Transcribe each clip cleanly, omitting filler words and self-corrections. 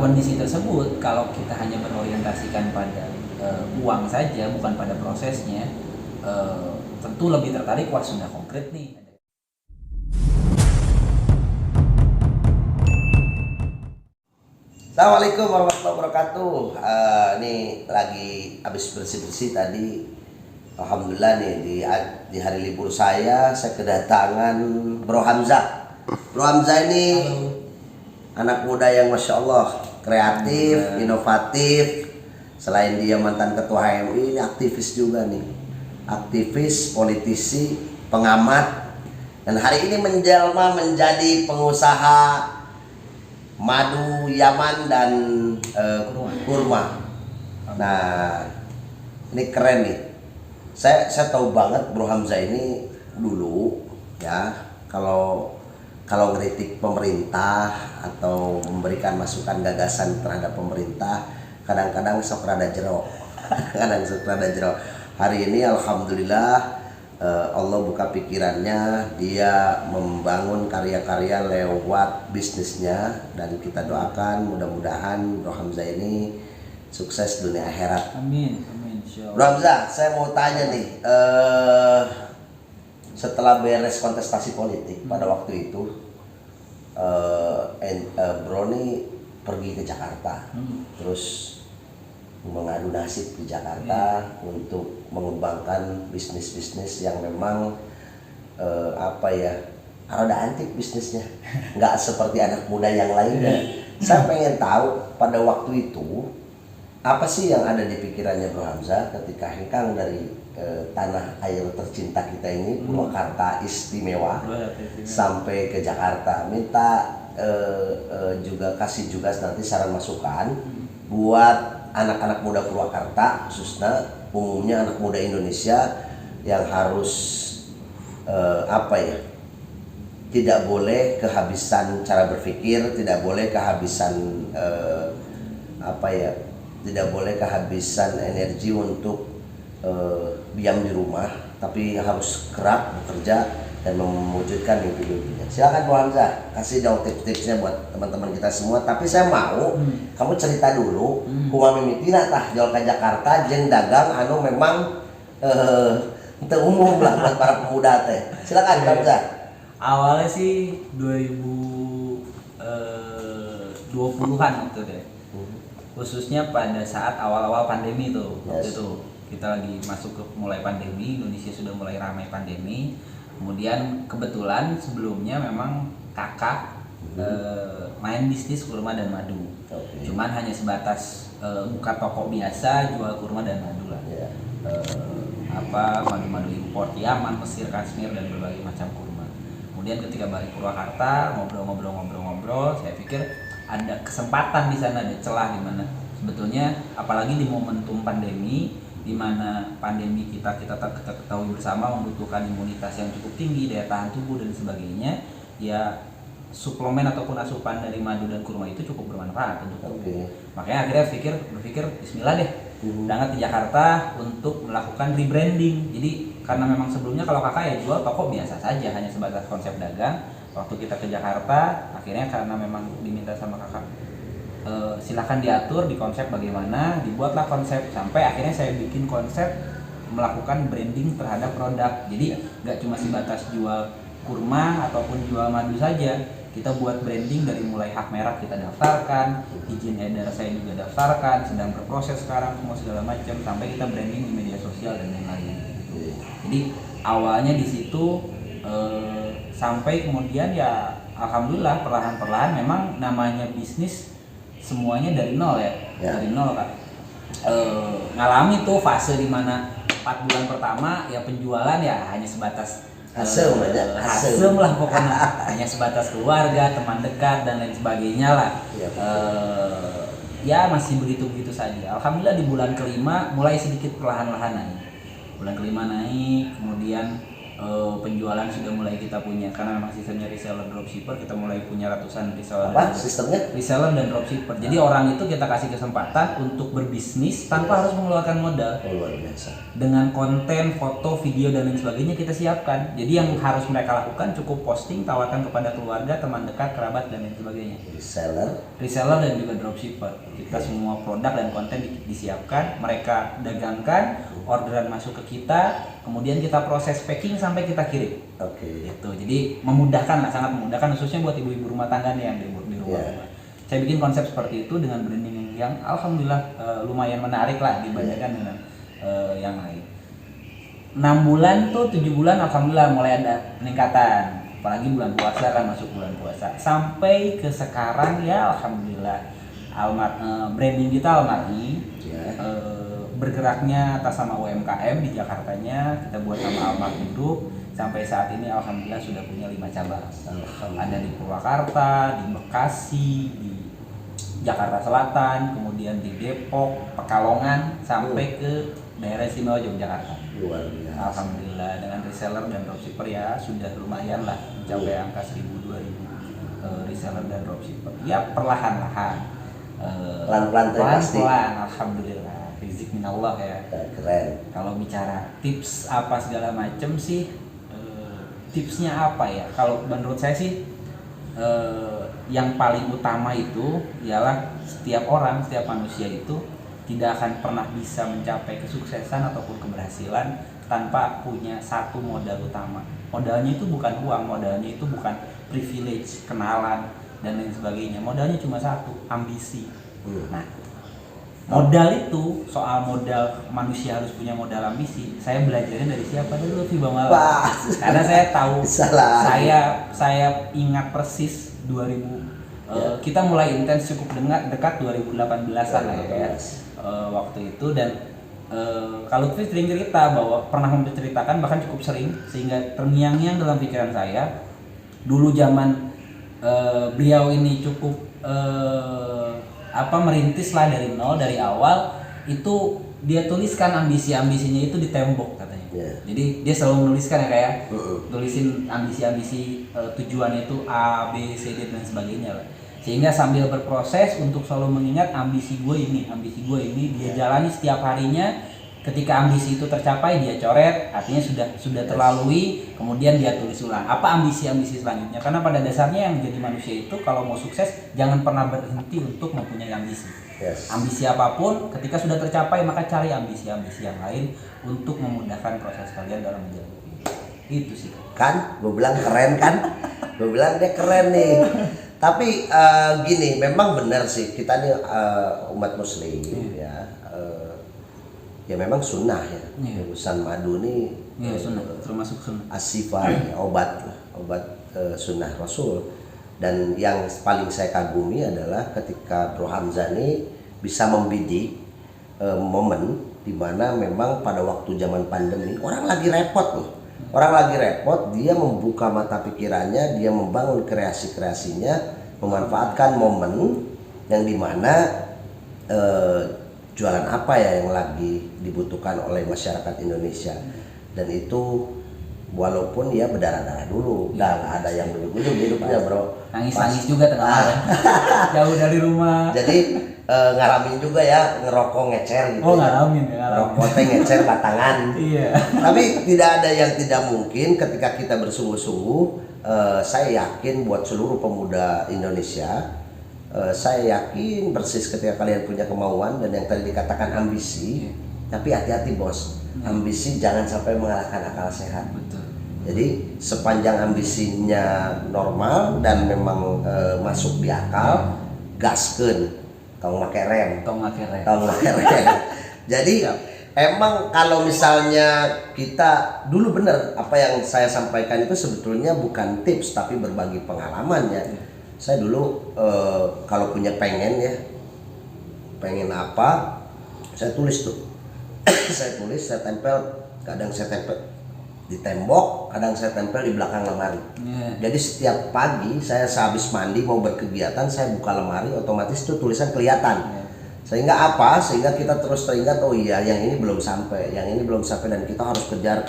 dalam kondisi tersebut, kalau kita hanya berorientasikan pada uang saja, bukan pada prosesnya, tentu lebih tertarik, wah sudah konkret nih. Assalamualaikum warahmatullahi wabarakatuh. Ini lagi habis bersih-bersih tadi. Alhamdulillah nih di hari libur saya kedatangan Bro Hamzah. Bro Hamzah ini anak muda yang masya Allah kreatif, inovatif. Selain dia mantan ketua HMI, ini aktivis juga nih. Aktivis, politisi, pengamat. Dan hari ini menjelma menjadi pengusaha madu Yaman dan kurma. Nah, ini keren nih. Saya tahu banget Bro Hamzah ini dulu ya, kalau ngeritik pemerintah atau memberikan masukan gagasan terhadap pemerintah, kadang-kadang sok rada jero. Kadang sok rada jero. Hari ini alhamdulillah Allah buka pikirannya, dia membangun karya-karya lewat bisnisnya, dan kita doakan mudah-mudahan Bro Hamzah ini sukses dunia akhirat. Amin, amin. Insyaallah. Bro Hamzah, saya mau tanya nih, setelah beres kontestasi politik pada waktu itu, Bro nih pergi ke Jakarta, terus mengadu nasib di Jakarta untuk mengembangkan bisnis-bisnis yang memang rada antik bisnisnya, nggak seperti anak muda yang lainnya. Saya pengen tahu pada waktu itu apa sih yang ada di pikirannya Bro Hamzah ketika hengkang dari tanah air tercinta kita ini, Purwakarta istimewa, sampai ke Jakarta. Minta juga kasih juga nanti saran masukan buat anak-anak muda Purwakarta, khususnya umumnya anak muda Indonesia yang harus tidak boleh kehabisan cara berpikir, tidak boleh kehabisan tidak boleh kehabisan energi untuk diam di rumah, tapi harus gerak bekerja dan mewujudkan mimpi-mimpinya. Silakan Bu Hamzah, kasih dong tips-tipsnya buat teman-teman kita semua. Tapi saya mau kamu cerita dulu, kumaha mimitina tah jual ke Jakarta jeung dagang anu memang teu umum lah buat para pemuda teh. Silakan Bu Hamzah. Awalnya sih 2020-an waktu deh. Khususnya pada saat awal-awal pandemi tuh. Waktu itu kita lagi masuk ke mulai pandemi, Indonesia sudah mulai ramai pandemi. Kemudian kebetulan sebelumnya memang kakak main bisnis kurma dan madu. Cuman hanya sebatas buka toko biasa jual kurma dan madu lah. Madu-madu impor Yaman, Mesir, Kashmir, dan berbagai macam kurma. Kemudian ketika balik Purwakarta, ngobrol, saya pikir ada kesempatan di sana, ada celah di mana sebetulnya, apalagi di momentum pandemi, di mana pandemi kita ketahui bersama membutuhkan imunitas yang cukup tinggi, daya tahan tubuh dan sebagainya, ya suplemen ataupun asupan dari madu dan kurma itu cukup bermanfaat untuk tubuh. Makanya akhirnya berpikir Bismillah deh, berangkat di Jakarta untuk melakukan rebranding. Jadi karena memang sebelumnya kalau kakak ya jual toko biasa saja, hanya sebatas konsep dagang. Waktu kita ke Jakarta, akhirnya karena memang diminta sama kakak, silahkan diatur di konsep bagaimana, dibuatlah konsep, sampai akhirnya saya bikin konsep melakukan branding terhadap produk. Jadi nggak cuma sebatas jual kurma ataupun jual madu saja, kita buat branding dari mulai hak merek kita daftarkan, izin edar saya juga daftarkan, sedang berproses sekarang semua segala macam, sampai kita branding di media sosial dan lain-lain. Jadi awalnya di situ sampai kemudian ya alhamdulillah perlahan-perlahan memang namanya bisnis semuanya dari nol ya. Dari nol kan. Ngalami tuh fase dimana 4 bulan pertama ya penjualan ya hanya sebatas Asem lah pokoknya. Hanya sebatas keluarga, teman dekat dan lain sebagainya lah. Ya masih begitu-begitu saja. Alhamdulillah di bulan kelima mulai sedikit perlahan-lahan naik. Bulan kelima naik, kemudian penjualan sudah mulai kita punya, karena memang sistemnya reseller dropshipper, kita mulai punya ratusan reseller. Apa sistemnya? Reseller dan dropshipper. Jadi orang itu kita kasih kesempatan untuk berbisnis tanpa harus mengeluarkan modal. Luar biasa. Dengan konten, foto, video dan lain sebagainya kita siapkan. Jadi yang harus mereka lakukan cukup posting, tawarkan kepada keluarga, teman dekat, kerabat dan lain sebagainya. Reseller dan juga dropshipper. Kita semua produk dan konten disiapkan, mereka dagangkan, orderan masuk ke kita, kemudian kita proses packing sampai kita kirim. Gitu. Jadi memudahkan lah, sangat memudahkan, khususnya buat ibu-ibu rumah tangga nih yang di rumah-rumah. Saya bikin konsep seperti itu dengan branding yang alhamdulillah lumayan menarik lah dibandingkan dengan yang lain. 6 bulan tuh 7 bulan alhamdulillah mulai ada peningkatan, apalagi bulan puasa kan, masuk bulan puasa sampai ke sekarang ya alhamdulillah branding kita Almar'i bergeraknya atas nama UMKM di Jakartanya, kita buat nama Almar'i Group. Sampai saat ini alhamdulillah sudah punya 5 cabang. Ada di Purwakarta, di Bekasi, di Jakarta Selatan, kemudian di Depok, Pekalongan, sampai ke daerah istimewa Yogyakarta. Luar biasa. Alhamdulillah dengan reseller dan dropshipper ya sudah lumayan lah mencapai angka 1000-2000 reseller dan dropshipper. Ya perlahan-lahan. Pelan-pelan alhamdulillah. Rizq minallah ya. Keren. Kalau bicara tips apa segala macam sih, tipsnya apa ya? Kalau menurut saya sih yang paling utama itu ialah setiap orang, setiap manusia itu tidak akan pernah bisa mencapai kesuksesan ataupun keberhasilan tanpa punya satu modal utama. Modalnya itu bukan uang, modalnya itu bukan privilege, kenalan dan lain sebagainya. Modalnya cuma satu, ambisi. Nah, modal itu, soal modal, manusia harus punya modal ambisi. Saya belajarnya dari siapa dulu, Lutfi Bangala. Karena saya tahu, saya ingat persis 2000 kita mulai intens cukup dekat 2018-an ya. Waktu itu dan kalau Lutfi sering cerita bahwa pernah menceritakan bahkan cukup sering sehingga terngiang-ngiang dalam pikiran saya dulu zaman beliau ini cukup merintis lah dari nol, dari awal itu dia tuliskan ambisi-ambisinya itu di tembok katanya. Jadi dia selalu menuliskan ya kayak tulisin ambisi-ambisi tujuannya itu A, B, C, D dan sebagainya lah. Sehingga sambil berproses untuk selalu mengingat ambisi gue ini dia jalani setiap harinya. Ketika ambisi itu tercapai dia coret, artinya sudah terlalui, kemudian dia tulis ulang apa ambisi-ambisi selanjutnya. Karena pada dasarnya yang menjadi manusia itu kalau mau sukses jangan pernah berhenti untuk mempunyai ambisi. Ambisi apapun ketika sudah tercapai maka cari ambisi-ambisi yang lain untuk memudahkan proses kalian dalam menjalani itu sih. Kan, gue bilang keren kan? Gue bilang dia keren nih. Tapi gini, memang benar sih kita nih umat muslim ya memang sunnah ya. Urusan madu nih sunnah, termasuk sunnah. Asifah obat sunnah Rasul. Dan yang paling saya kagumi adalah ketika Bro Hamzah ini bisa membidik momen di mana memang pada waktu zaman pandemi orang lagi repot loh. Orang lagi repot, dia membuka mata pikirannya, dia membangun kreasi-kreasinya, memanfaatkan momen yang dimana jualan apa ya yang lagi dibutuhkan oleh masyarakat Indonesia. Dan itu walaupun ya berdarah-darah dulu, ada yang berujung hidupnya bro. Nangis-nangis juga tengah malam, jauh dari rumah. Jadi ngaramin juga ya, ngerokok ngecer gitu. Oh ngaramin ya. Ngerokok ngecer batangan. Iya. Tapi tidak ada yang tidak mungkin ketika kita bersungguh-sungguh. Saya yakin buat seluruh pemuda Indonesia, saya yakin persis ketika kalian punya kemauan dan yang tadi dikatakan ambisi, tapi hati-hati bos, ambisi jangan sampai mengalahkan akal sehat. Betul. Jadi sepanjang ambisinya normal dan memang masuk di akal, gaskeun, tong make rem. Jadi emang kalau misalnya kita dulu bener apa yang saya sampaikan itu sebetulnya bukan tips tapi berbagi pengalaman ya. Saya dulu kalau punya pengen apa, saya tulis tuh. saya tempel, kadang saya tempel di tembok, kadang saya tempel di belakang lemari. Jadi setiap pagi saya sehabis mandi mau berkegiatan, saya buka lemari, otomatis itu tulisan kelihatan. Sehingga apa? Sehingga kita terus teringat, oh iya yang ini belum sampai, dan kita harus kejar.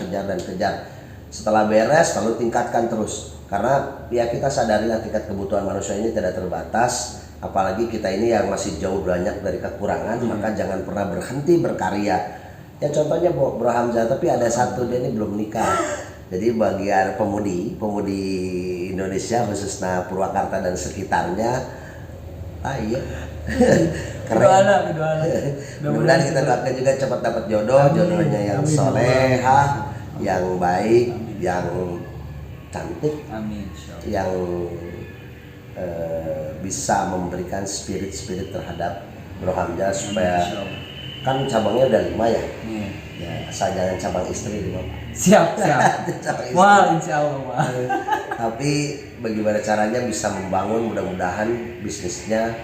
Setelah beres lalu tingkatkan terus, karena ya kita sadari tingkat kebutuhan manusia ini tidak terbatas, apalagi kita ini yang masih jauh banyak dari kekurangan, maka jangan pernah berhenti berkarya. Ya contohnya Bro Hamzah, tapi ada satu, dia ini belum nikah. Jadi bagian pemudi Indonesia khususnya Purwakarta dan sekitarnya, iya. Keren. Mudah-mudahan kita doakan juga cepat dapat jodohnya yang solehah, yang baik, yang cantik, Amin. yang bisa memberikan spirit terhadap Bro Hamzah, supaya kan cabangnya udah 5 ya. Ya, asal jangan cabang istri 5. Siap. Wah, insya Allah. Tapi bagaimana caranya bisa membangun mudah-mudahan bisnisnya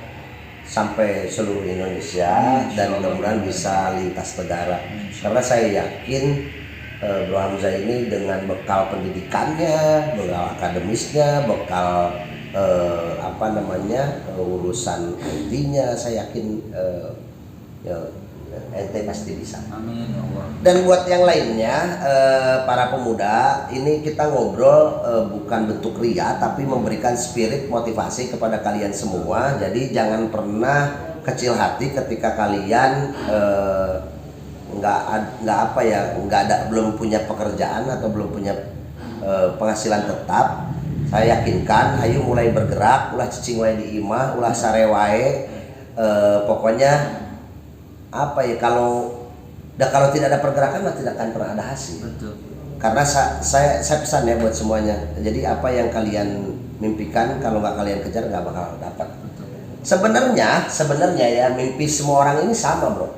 sampai seluruh Indonesia dan mudah-mudahan bisa lintas negara. Karena saya yakin Bro Hamzah ini dengan bekal pendidikannya, bekal akademisnya, bekal urusan IT-nya, saya yakin ente pasti bisa. Amin ya Allah. Dan buat yang lainnya, para pemuda, ini kita ngobrol bukan bentuk ria, tapi memberikan spirit motivasi kepada kalian semua. Jadi jangan pernah kecil hati ketika kalian belum punya pekerjaan atau belum punya penghasilan tetap. Saya yakinkan, ayo mulai bergerak, ulah cicing wae di imah, ulah sare wae, pokoknya kalau tidak ada pergerakan mah tidak akan pernah ada hasil. Betul. Karena saya pesan ya buat semuanya. Jadi apa yang kalian mimpikan, kalau nggak kalian kejar nggak bakal dapat. Sebenarnya ya mimpi semua orang ini sama bro.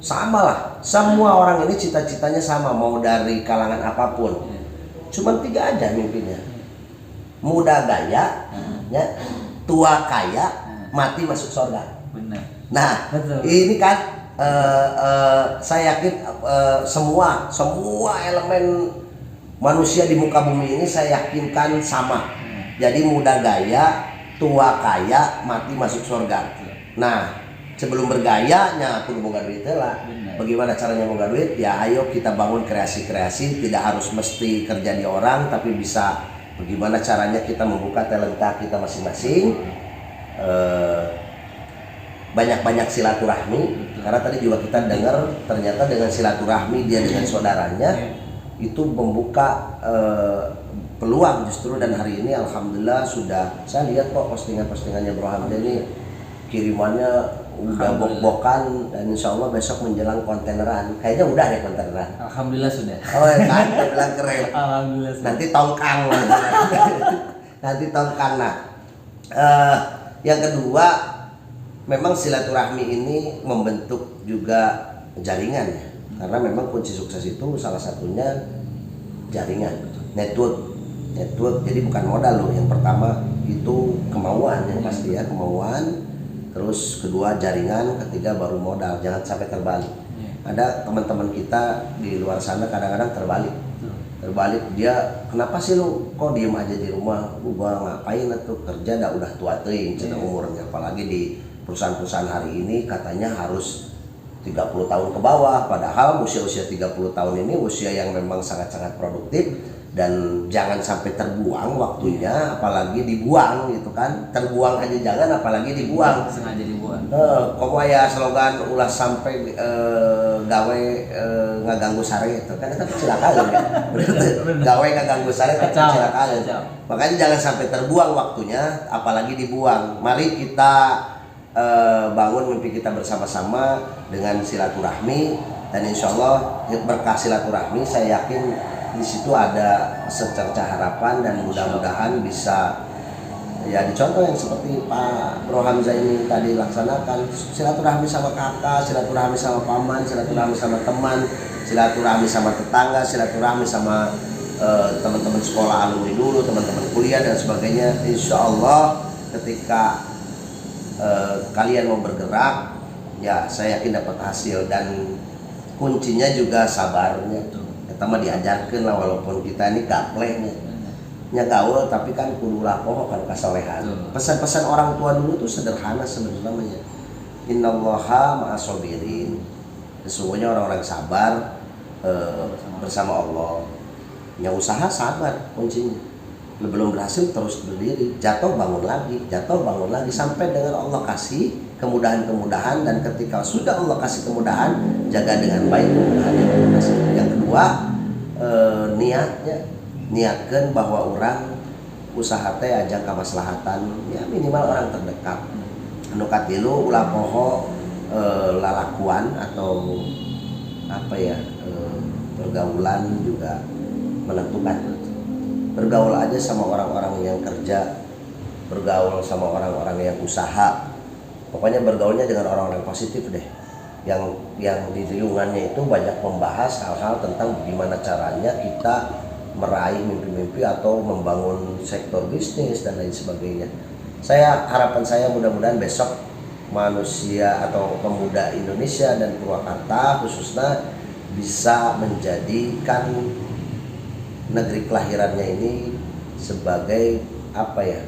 Sama lah. Semua orang ini cita-citanya sama, mau dari kalangan apapun. Cuman 3 aja mimpinya. Muda gaya, ya, tua kaya, mati masuk surga. Benar. Nah, betul. Ini kan saya yakin semua elemen manusia di muka bumi ini saya yakinkan sama. Jadi muda gaya, tua kaya, mati masuk surga. Nah, sebelum bergayanya kudu boga duit lah. Bagaimana caranya boga duit? Ya ayo kita bangun kreasi-kreasi, tidak harus mesti kerja di orang, tapi bisa bagaimana caranya kita membuka talenta kita masing-masing. Banyak-banyak silaturahmi, karena tadi juga kita dengar ternyata dengan silaturahmi dia dengan saudaranya itu membuka peluang justru. Dan hari ini alhamdulillah sudah saya lihat kok postingannya Bro Hamzah ini kirimannya udah bok-bokan, dan insya Allah besok menjelang konteneran, kayaknya udah deh konteneran. Alhamdulillah sudah. Oh ya kan, bilang keren. Alhamdulillah sudah. Nanti tongkang nanti tongkang. Nah, yang kedua, memang silaturahmi ini membentuk juga jaringan ya. Karena memang kunci sukses itu salah satunya jaringan, network. Jadi bukan modal loh. Yang pertama itu kemauan yang pasti ya, kemauan. Terus kedua jaringan, ketiga baru modal. Jangan sampai terbalik. Ada teman-teman kita di luar sana kadang-kadang terbalik, dia kenapa sih lu kok diem aja di rumah, gua ngapain tuh kerja udah tua teuing cenah umurnya, apalagi di perusahaan-perusahaan hari ini katanya harus 30 tahun ke bawah, padahal usia-usia 30 tahun ini usia yang memang sangat-sangat produktif. Dan jangan sampai terbuang waktunya, apalagi dibuang gitu kan. Terbuang aja jangan, apalagi dibuang. Sengaja dibuang. Komo ya slogan ulah sampai gawe ngaganggu sare itu kan itu kecelakaan ya. Gawe ngaganggu sare itu kecelakaan. Makanya jangan sampai terbuang waktunya, apalagi dibuang. Mari kita bangun mimpi kita bersama-sama dengan silaturahmi, dan insya Allah berkah silaturahmi saya yakin di situ ada secercah harapan, dan mudah-mudahan bisa ya dicontoh yang seperti Pak Bro Hamzah ini tadi laksanakan, silaturahmi sama kakak, silaturahmi sama paman, silaturahmi sama teman, silaturahmi sama tetangga, silaturahmi sama teman-teman sekolah alumni dulu, teman-teman kuliah dan sebagainya. Insya Allah ketika kalian mau bergerak, ya saya yakin dapat hasil, dan kuncinya juga sabarnya. Kita mah diajarkan lah, walaupun kita ini gaplehnya gaul, tapi kan kudu lakoh kan kasalehan. Pesan-pesan orang tua dulu tuh sederhana sebenarnya. Innallaha ma'asobirin. Sesungguhnya orang-orang sabar bersama Allah. Ya usaha sabar kuncinya. Belum berhasil terus berdiri, jatuh bangun lagi sampai dengan Allah kasih kemudahan-kemudahan, dan ketika sudah Allah kasih kemudahan, jaga dengan baik kemudahan yang Allah kasih. Yang kedua, niatkan bahwa orang usaha teh ajang kamaslahatan ya minimal orang terdekat. Anu katilu ulah poho lalakuan atau apa ya, pergaulan juga menentukan. Bergaul aja sama orang-orang yang kerja, bergaul sama orang-orang yang usaha, pokoknya bergaulnya dengan orang-orang positif deh, yang di lingkungannya itu banyak membahas hal-hal tentang gimana caranya kita meraih mimpi-mimpi atau membangun sektor bisnis dan lain sebagainya. Harapan saya mudah-mudahan besok manusia atau pemuda Indonesia dan Purwakarta khususnya bisa menjadikan negeri kelahirannya ini sebagai apa ya,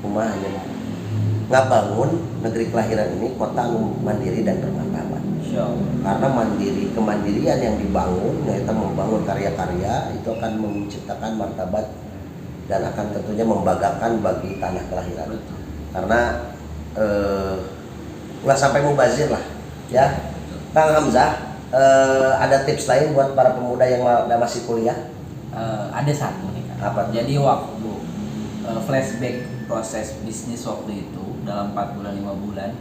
rumahnya ngabangun negeri kelahiran ini kota mandiri dan bermartabat. Karena kemandirian yang dibangun yaitu membangun karya-karya itu akan menciptakan martabat dan akan tentunya membanggakan bagi tanah kelahiran. Karena nggak sampai mubazir lah ya. Kang Hamzah, ada tips lain buat para pemuda yang masih kuliah? Ada satu nih Kak. Apa? Jadi waktu flashback proses bisnis waktu itu dalam 4 bulan 5 bulan,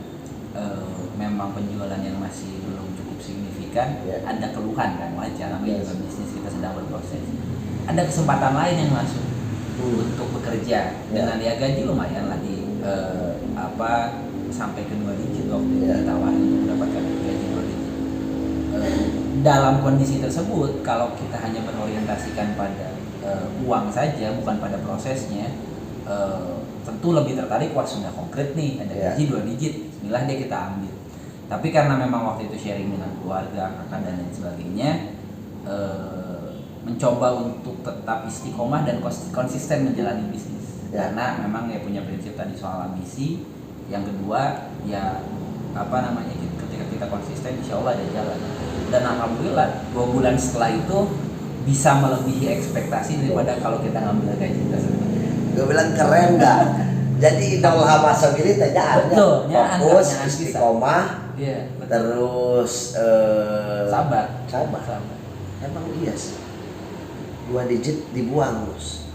memang penjualan yang masih belum cukup signifikan, ada keluhan kan, wajar, namanya juga bisnis kita sedang berproses. Ada kesempatan lain yang masuk untuk bekerja dengan ya gaji lumayan lah di sampai ke 2 digit waktu itu ditawarin untuk mendapatkan gaji 2 digit. Dalam kondisi tersebut, kalau kita hanya berorientasikan pada uang saja, bukan pada prosesnya, tentu lebih tertarik, wah sudah konkret nih, ada gaji 2 digit, bismillah deh kita ambil. Tapi karena memang waktu itu sharing dengan keluarga, kakak dan lain sebagainya, mencoba untuk tetap istiqomah dan konsisten menjalani bisnis. Karena memang ya punya prinsip tadi soal ambisi. Yang kedua ya ketika kita konsisten insya Allah ada jalan. Dan alhamdulillah 2 bulan setelah itu bisa melebihi ekspektasi daripada kalau kita ngambil gaji tersebut. Gue bilang keren nggak? Jadi idol hama sendiri tanya fokus, istiqomah, terus sabar. Emang iya sih. 2 digit dibuang terus.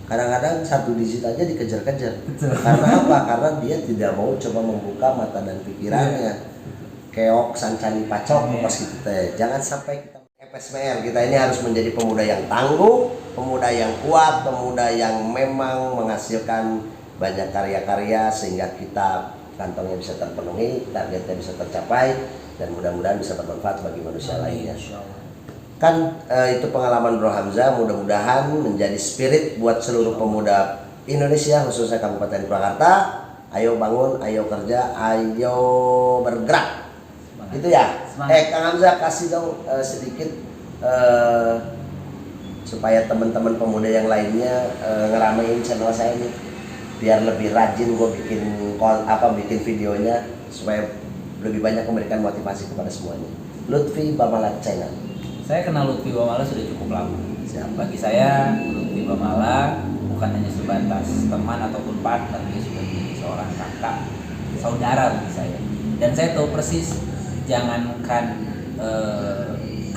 Kadang-kadang 1 digit aja dikejar-kejar. Karena apa? Karena dia tidak mau coba membuka mata dan pikirannya. Keok sancani pacok pas gitu teh. Jangan sampai kita FSMR, kita ini harus menjadi pemuda yang tangguh, pemuda yang kuat, pemuda yang memang menghasilkan banyak karya-karya sehingga kita kantongnya bisa terpenuhi, targetnya bisa tercapai, dan mudah-mudahan bisa bermanfaat bagi manusia lainnya. Kan itu pengalaman Bro Hamzah, mudah-mudahan menjadi spirit buat seluruh pemuda Indonesia khususnya Kabupaten Purwakarta. Ayo bangun, ayo kerja, ayo bergerak. Gitu ya. Kang Hamzah kasih dong sedikit supaya teman-teman pemuda yang lainnya ngeramein channel saya nih, biar lebih rajin gue bikin videonya supaya lebih banyak memberikan motivasi kepada semuanya. Lutfi Bamala Channel. Saya kenal Lutfi Bamala sudah cukup lama. Bagi saya Lutfi Bamala bukan hanya sebatas teman ataupun partner, dia sudah menjadi seorang kakak, saudara bagi saya. Dan saya tahu persis, jangankan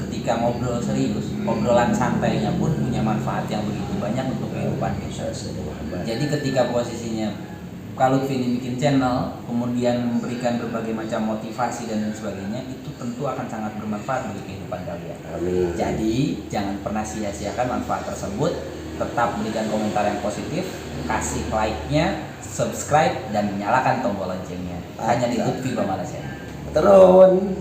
ketika ngobrol serius, obrolan santainya pun punya manfaat yang begitu banyak untuk kehidupan kita. Jadi ketika posisinya kalau Lutfi ini bikin channel, kemudian memberikan berbagai macam motivasi dan lain sebagainya, itu tentu akan sangat bermanfaat bagi kehidupan kalian. Amin. Jadi jangan pernah sia-siakan manfaat tersebut, tetap berikan komentar yang positif, kasih like-nya, subscribe, dan nyalakan tombol loncengnya. Hanya di Lutfi Bamala Channel. Turun.